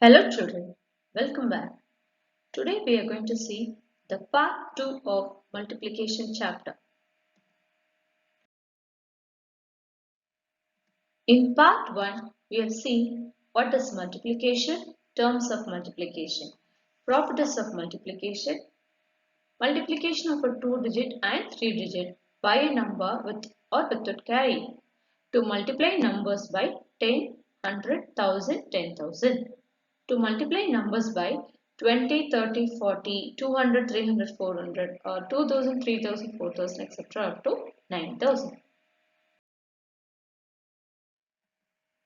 Hello children, welcome back. Today we are going to see the part 2 of multiplication chapter. In part 1 we have seen what is multiplication, terms of multiplication, properties of multiplication, multiplication of a 2-digit and 3-digit by a number with or without carry, to multiply numbers by 10, 100, 1000, 10,000. To multiply numbers by 20, 30, 40, 200, 300, 400 or 2000, 3000, 4000 etc. up to 9000.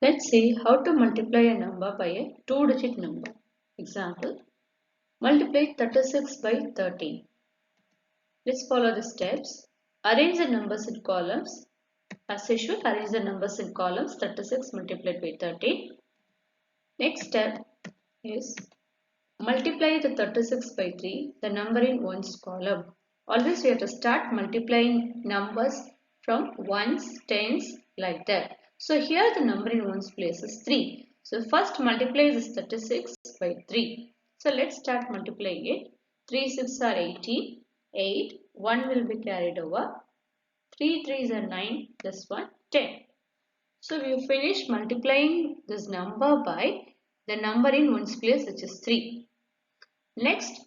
Let's see how to multiply a number by a 2-digit number. Example, multiply 36 by 13. Let's follow the steps. Arrange the numbers in columns. As usual, arrange the numbers in columns 36 multiplied by 13. Next step is multiply the 36 by 3, the number in ones column. Always we have to start multiplying numbers from ones, tens like that. So here the number in ones place is 3. So first multiply this 36 by 3. So let's start multiplying it. 3 6 are 18, 8, 1 will be carried over. 3 3s are 9 plus 1, 10. So we finish multiplying this number by the number in ones place, which is 3. Next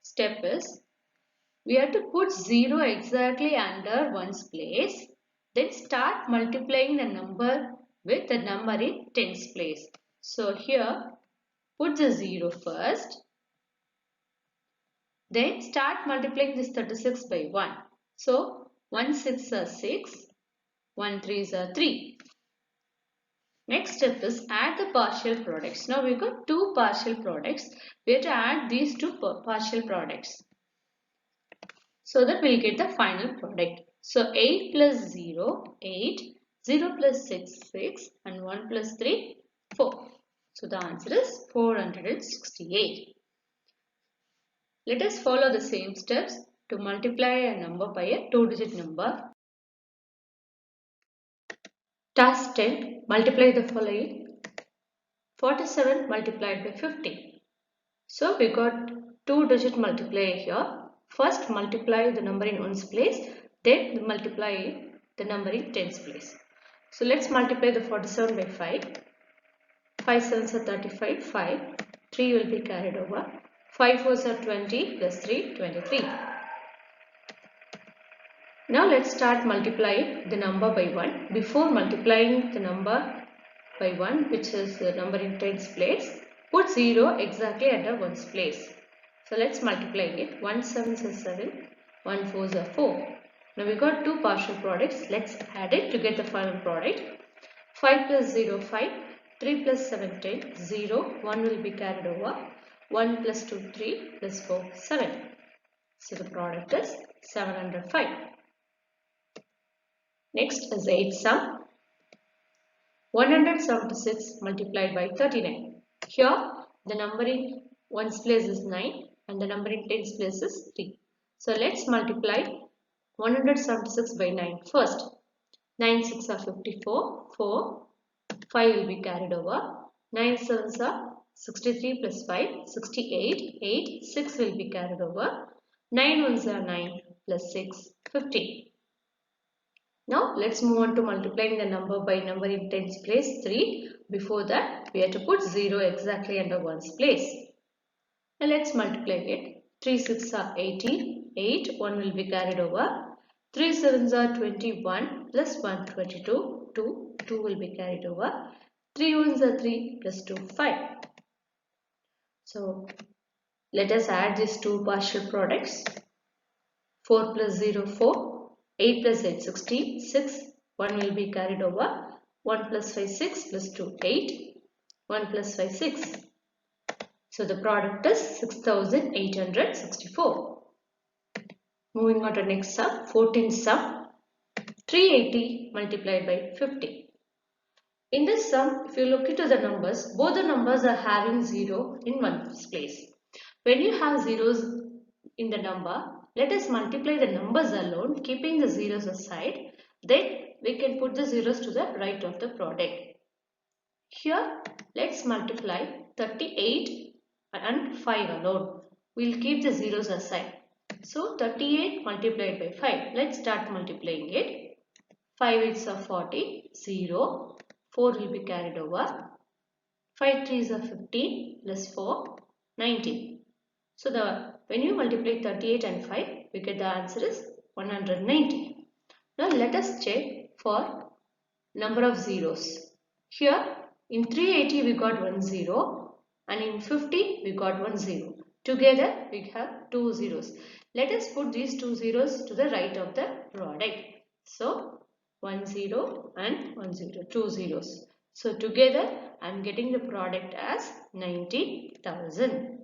step is we have to put 0 exactly under ones place. Then start multiplying the number with the number in tens place. So here put the 0 first. Then start multiplying this 36 by 1. So 1 6 are 6, 1 3s are 3. Next step is add the partial products. Now we got two partial products. We have to add these two partial products, so that we'll get the final product. So 8 plus 0, 8, 0 plus 6, 6 and 1 plus 3, 4. So the answer is 468. Let us follow the same steps to multiply a number by a 2-digit number. Task 10. Multiply the following. 47 multiplied by 50. So we got 2-digit multiplier here. First multiply the number in ones place, then multiply the number in tens place. So let's multiply the 47 by 5. 5 sevens are 35, 5. 3 will be carried over. 5 fours are 20 plus 3, 23. Now let's start multiplying the number by 1. Before multiplying the number by 1, which is the number in tens place, put 0 exactly under ones place. So let's multiply it. 1 sevens are 7, 1 fours are 4. Now we got two partial products. Let's add it to get the final product. 5 plus 0, 5. 3 plus 7, 10. 0, 1 will be carried over. 1 plus 2, 3 plus 4, 7. So the product is 705. Next is 8 sum. 176 multiplied by 39. Here the number in ones place is 9 and the number in tens place is 3. So let's multiply 176 by 9 first. 9 6 are 54, 4, 5 will be carried over. 9 sevens are 63 plus 5, 68, 8, 6 will be carried over. 9 ones are 9 plus 6, 15. Now let's move on to multiplying the number by number in tens place 3. Before that we have to put 0 exactly under ones place. Now let's multiply it. 3 6 are 18, 8, 1 will be carried over. 3 sevens are 21 plus 1 22, 2 will be carried over. 3 ones are 3 plus 2 5. So let us add these two partial products. 4 plus 0 4. 8 plus 8 16, 6, 1 will be carried over. 1 plus 5 6 plus 2 8, 1 plus 5 6. So the product is 6864. Moving on to next sum, 14 sum. 380 multiplied by 50. In this sum, if you look into the numbers, both the numbers are having 0 in one place. When you have zeros in the number, let us multiply the numbers alone, keeping the zeros aside. Then we can put the zeros to the right of the product. Here, let's multiply 38 and 5 alone. We'll keep the zeros aside. So 38 multiplied by 5. Let's start multiplying it. 5 8s are 40, 0, 4 will be carried over. 5 3s are 15 plus 4, 19. So when you multiply 38 and 5, we get the answer is 190. Now let us check for number of zeros. Here in 380 we got 1 0 and in 50 we got 1 0. Together we have 2 zeros. Let us put these 2 zeros to the right of the product. So 1 0 and 1 0, 2 zeros. So together I am getting the product as 90,000.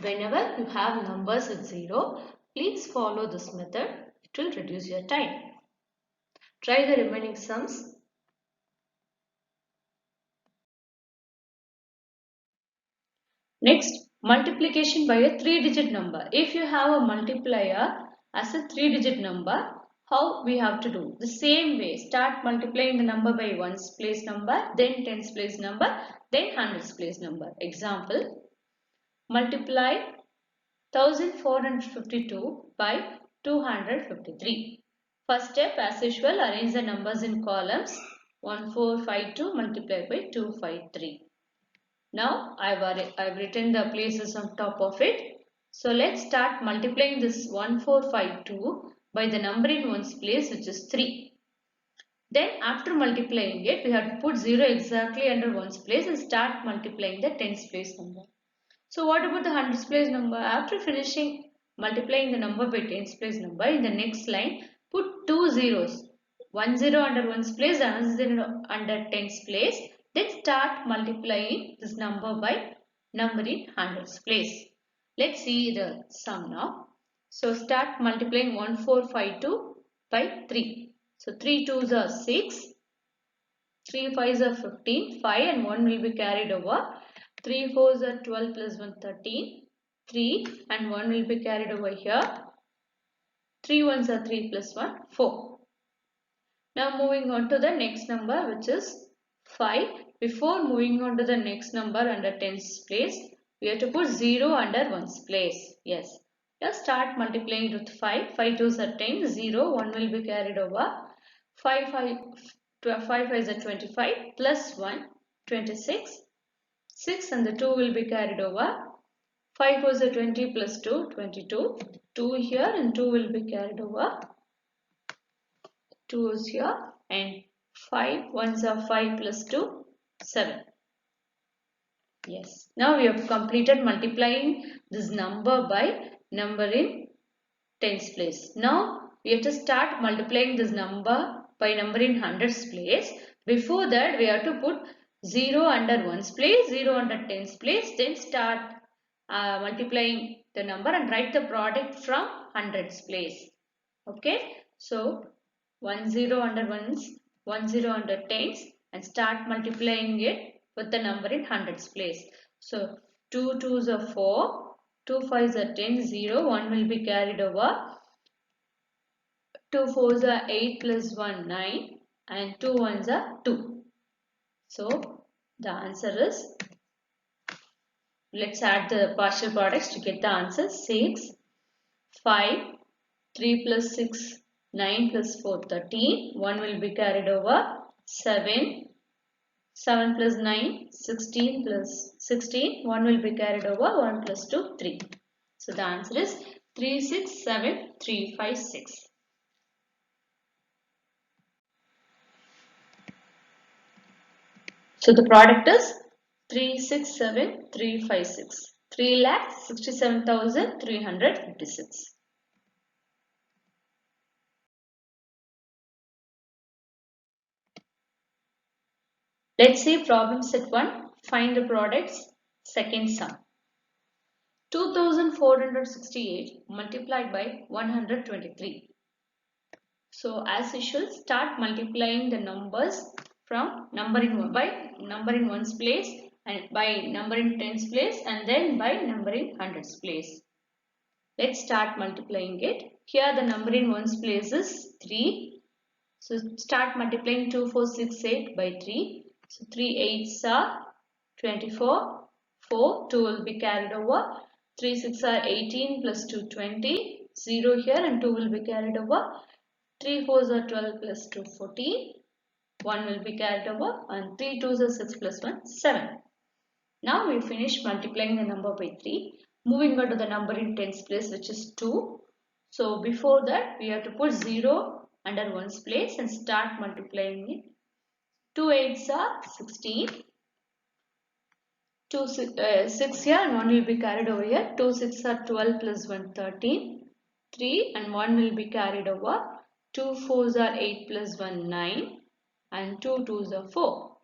Whenever you have numbers with 0, please follow this method. It will reduce your time. Try the remaining sums. Next, multiplication by a 3-digit number. If you have a multiplier as a 3-digit number, how we have to do? The same way, start multiplying the number by ones place number, then tens place number, then hundreds place number. Example, multiply 1452 by 253. First step, as usual, arrange the numbers in columns. 1452 multiplied by 253. Now I've written the places on top of it. So let's start multiplying this 1452 by the number in ones place, which is 3. Then after multiplying it, we have to put 0 exactly under ones place and start multiplying the tens place number. So what about the hundreds place number? After finishing multiplying the number by tens place number, in the next line put 2 zeros. 1 0 under ones place, another 0 under tens place. Then start multiplying this number by number in hundreds place. Let's see the sum now. So start multiplying 1452 by 3. So 3 2s are 6. 3 5s are 15. 5 and 1 will be carried over. 3 4s are 12 plus 1 13. 3 and 1 will be carried over here. 3 1s are 3 plus 1 4. Now moving on to the next number, which is 5. Before moving on to the next number under tens place, we have to put 0 under ones place. Yes. Now start multiplying with 5. 5 2s are 10. 0 1 will be carried over. 5 5 5 is 25 plus 1 26. 6 and the 2 will be carried over. 5 was 20 plus 2 22. 2 here and 2 will be carried over. 2 is here and 5 ones are 5 plus 2 7. Yes. Now we have completed multiplying this number by number in tens place. Now we have to start multiplying this number by number in hundreds place. Before that we have to put 0 under ones place, 0 under tens place, then start multiplying the number and write the product from hundreds place. Okay. So 1 0 under ones, 1 0 under tens and start multiplying it with the number in hundreds place. So 2 2s are 4, 2 5s are 10, 0, 1 will be carried over. 2 4s are 8 plus 1 9 and 2 1s are 2. So the answer is, let's add the partial products to get the answer. 6, 5, 3 plus 6, 9 plus 4, 13. 1 will be carried over. 7, 7 plus 9, 16 plus 16. 1 will be carried over. 1 plus 2, 3. So the answer is 3 6 7 3 5 6. So the product is 367,356. 3,67,356. Let's see problem set 1. Find the products. Second sum. 2,468 multiplied by 123. So as usual, start multiplying the numbers from number in ones place and by number in tens place and then by number in hundreds place. Let's start multiplying it. Here the number in ones place is 3. So start multiplying 2 4 6 8 by 3. So 3 8s are 24. 4, 2 will be carried over. 3 6 are 18 plus 2 20. 0 here and 2 will be carried over. 3 4s are 12 plus 2 14. 1 will be carried over and 3 2s are 6 plus 1 7. Now we finish multiplying the number by 3. Moving on to the number in tens place, which is 2. So before that we have to put 0 under ones place and start multiplying it. 2 8s are 16. 6 here and 1 will be carried over here. 2 6 are 12 plus 1 13. 3 and 1 will be carried over. 2 4s are 8 plus 1 9 and 2 2s are 4.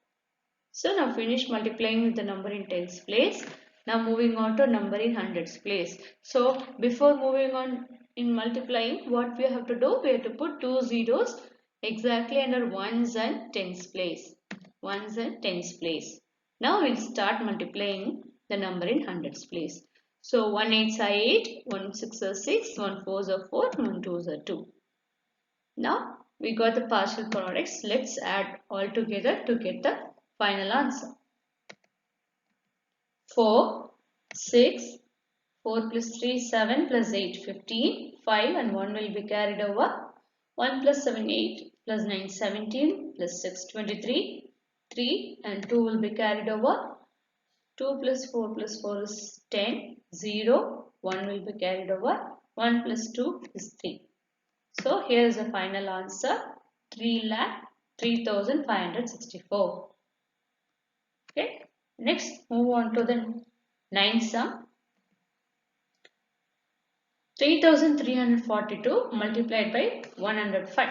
So now finish multiplying with the number in tens place. Now moving on to number in hundreds place. So before moving on in multiplying, what we have to do? We have to put two zeros exactly under ones and tens place. Ones and tens place. Now we'll start multiplying the number in hundreds place. So 1 8s are 8, 1 6 are 6, 1 4s are 4, 1 2s are 2. Now we got the partial products. Let's add all together to get the final answer. 4, 6, 4 plus 3, 7 plus 8, 15, 5 and 1 will be carried over. 1 plus 7, 8 plus 9, 17 plus 6, 23, 3 and 2 will be carried over. 2 plus 4 plus 4 is 10, 0, 1 will be carried over. 1 plus 2 is 3. So here is the final answer, 3,03,564. Okay, next move on to the 9th sum. 3,342 multiplied by 105.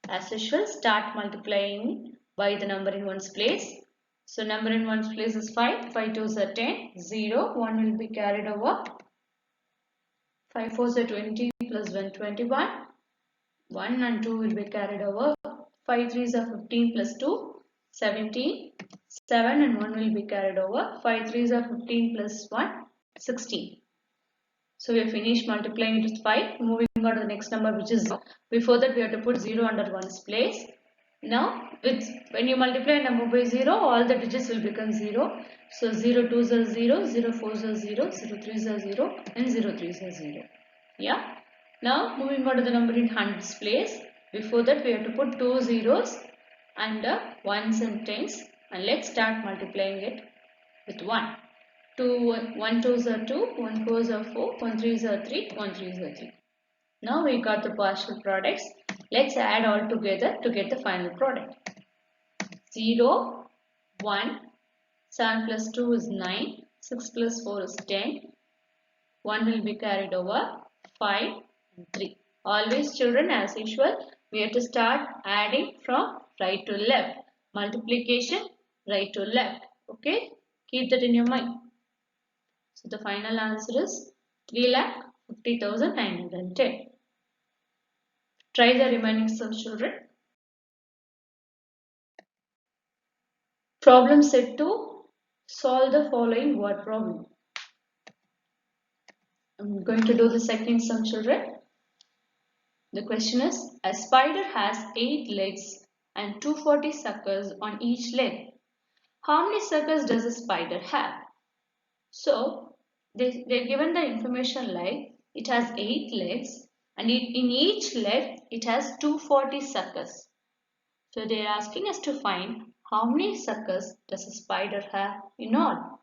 As usual, start multiplying by the number in ones place. So number in ones place is 5. 5 2s are 10. 0. 1 will be carried over. 5 4s are 20 plus 1 21. 1 and 2 will be carried over. 5 3s are 15 plus 2 17. 7 and 1 will be carried over. 5 3s are 15 plus 1 16. So we have finished multiplying it with 5. Moving on to the next number, which is 0. Before that we have to put 0 under ones place. Now when you multiply a number by 0, all the digits will become 0. So 0 2s are 0, 0 4s are 0, 0 3s are 0 and 0 3s are 0. Yeah. Now moving on to the number in hundreds place. Before that we have to put two zeros under ones and tens and let's start multiplying it with 1. 1 2s are 2, 1 4s are 4, 1 3s are 3, 1 3s are 3. Now we got the partial products. Let's add all together to get the final product. 0, 1, 7 plus 2 is 9, 6 plus 4 is 10, 1 will be carried over, 5 and 3. Always children, as usual, we have to start adding from right to left. Multiplication right to left. Okay, keep that in your mind. So the final answer is 3,50,910. Try the remaining sums, children. Problem set to solve the following word problem. I'm going to do the second sum, children. The question is, a spider has 8 legs and 240 suckers on each leg. How many suckers does a spider have? So they're given the information like it has 8 legs and in each leg it has 240 suckers. So they are asking us to find how many suckers does a spider have in all.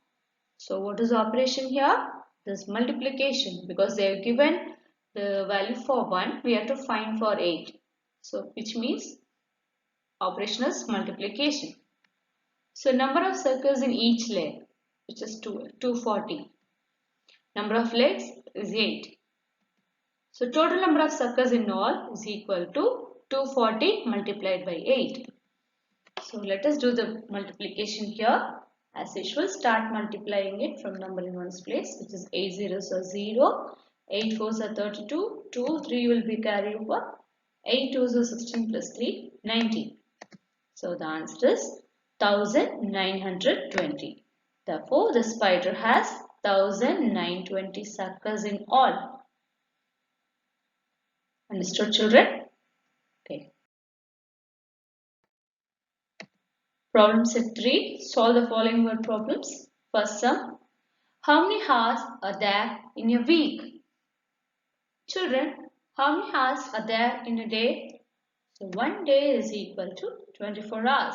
So what is the operation here? This multiplication, because they have given the value for 1, we have to find for 8. So which means operation is multiplication. So number of suckers in each leg, which is 240. Number of legs is 8. So total number of suckers in all is equal to 240 multiplied by 8. So let us do the multiplication here. As usual, start multiplying it from number in ones place, which is 8 zeros are 0, 8 fours are 32, 2, 3 will be carried over, 8 twos are 16 plus 3, 19. So the answer is 1920. Therefore, the spider has 1920 suckers in all. Understood, children? Okay. Problem set 3. Solve the following word problems. First sum. How many hours are there in a week? Children, how many hours are there in a day? So one day is equal to 24 hours.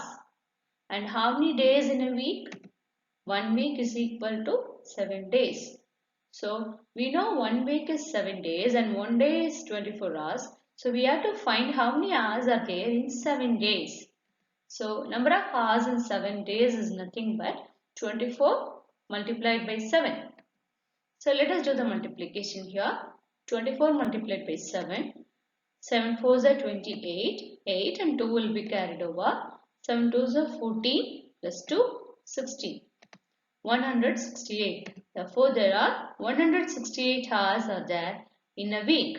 And how many days in a week? 1 week is equal to 7 days. So we know 1 week is 7 days and 1 day is 24 hours. So we have to find how many hours are there in 7 days. So number of hours in 7 days is nothing but 24 multiplied by 7. So let us do the multiplication here. 24 multiplied by 7. 7 fours are 28. 8 and 2 will be carried over. 7 twos are 14 plus 2, 16. 168. Therefore, there are 168 hours are there in a week,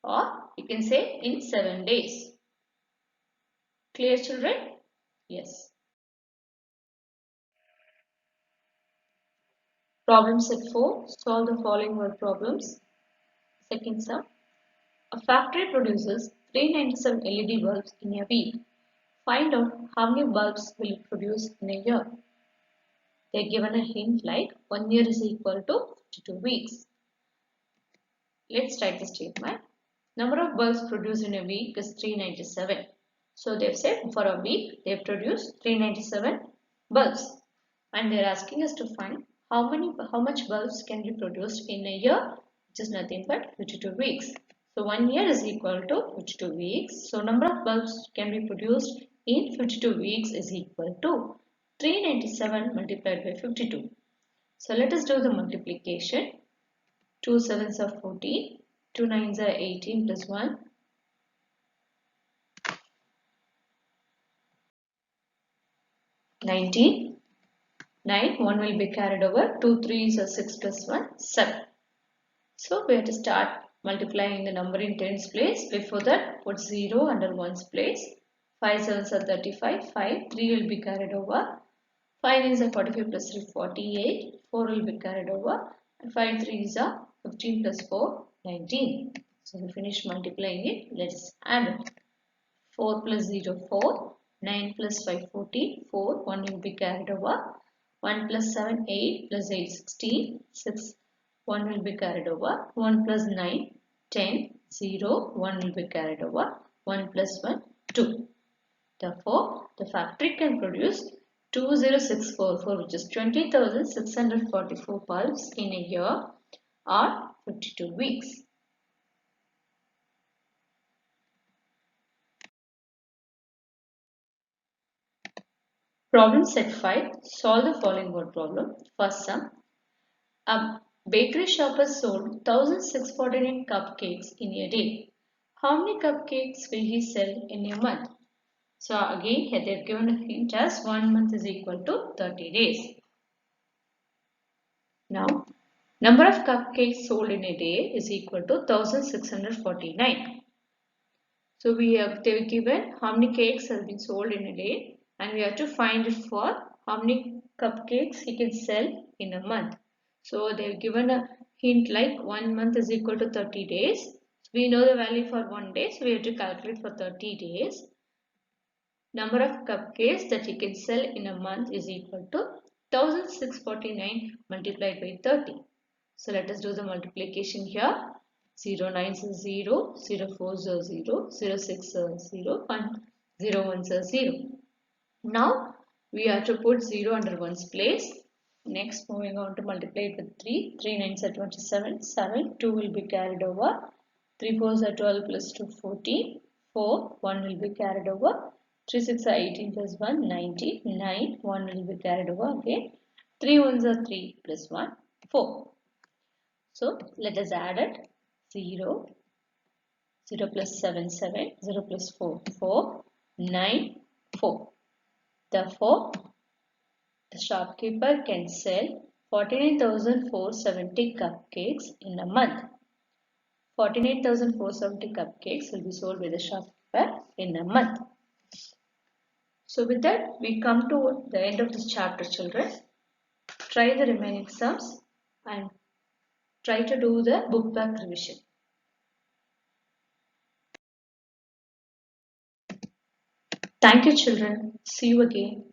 or you can say in 7 days. Clear, children? Yes. Problem set 4. Solve the following word problems. Second sum. A factory produces 397 LED bulbs in a week. Find out how many bulbs will it produce in a year. They are given a hint like 1 year is equal to 52 weeks. Let's write the statement. Number of bulbs produced in a week is 397. So they've said for a week they've produced 397 bulbs. And they're asking us to find how much bulbs can be produced in a year, which is nothing but 52 weeks. So 1 year is equal to 52 weeks. So number of bulbs can be produced in 52 weeks is equal to 397 multiplied by 52. So let us do the multiplication. 2 sevens are 14, 2 nines are 18 plus 1. 19. 9, 1 will be carried over. 2 threes are 6 plus 1, 7. So we have to start multiplying the number in tens place. Before that, put 0 under 1's place. 5 sevens are 35, 5, 3 will be carried over. 5 nines are 45 plus 3, 48, 4 will be carried over. And 5 threes are 15 plus 4, 19. So we finish multiplying it. Let's add it. 4 plus 0, 4. 9 plus 5, 14. 4, 1 will be carried over. 1 plus 7, 8. Plus 8, 16. 6, 1 will be carried over. 1 plus 9, 10. 0, 1 will be carried over. 1 plus 1, 2. Therefore, the factory can produce 20644, which is 20,644 bulbs in a year or 52 weeks. Problem set 5. Solve the following word problem. First sum. A bakery shop has sold 1,649 cupcakes in a day. How many cupcakes will he sell in a month? So again here they have given a hint as 1 month is equal to 30 days. Now number of cupcakes sold in a day is equal to 1,649. So they've given how many cakes have been sold in a day, and we have to find it for how many cupcakes he can sell in a month. So they've given a hint like 1 month is equal to 30 days. So we know the value for 1 day, so we have to calculate for 30 days. Number of cupcakes that he can sell in a month is equal to 1,649 multiplied by 30. So let us do the multiplication here. 0 9s is 0, 0 4s are 0, 0 6 are 0, 1 0 1s are 0. Now we have to put 0 under 1's place. Next moving on to multiply it with 3. 3 9s are 27, 7, 2 will be carried over. 3 4s are 12 plus 2 14, 4 1 will be carried over. 3 6 are 18 plus 1 19, 9 1 will be carried over again. 3 1s are 3 plus 1 4. So let us add it. 0, 0 plus 7, 7, 0 plus 4, 4, 9, 4. Therefore, the shopkeeper can sell 49,470 cupcakes in a month. 49,470 cupcakes will be sold by the shopkeeper in a month. So with that, we come to the end of this chapter, children. Try the remaining sums and try to do the book back revision. Thank you, children. See you again.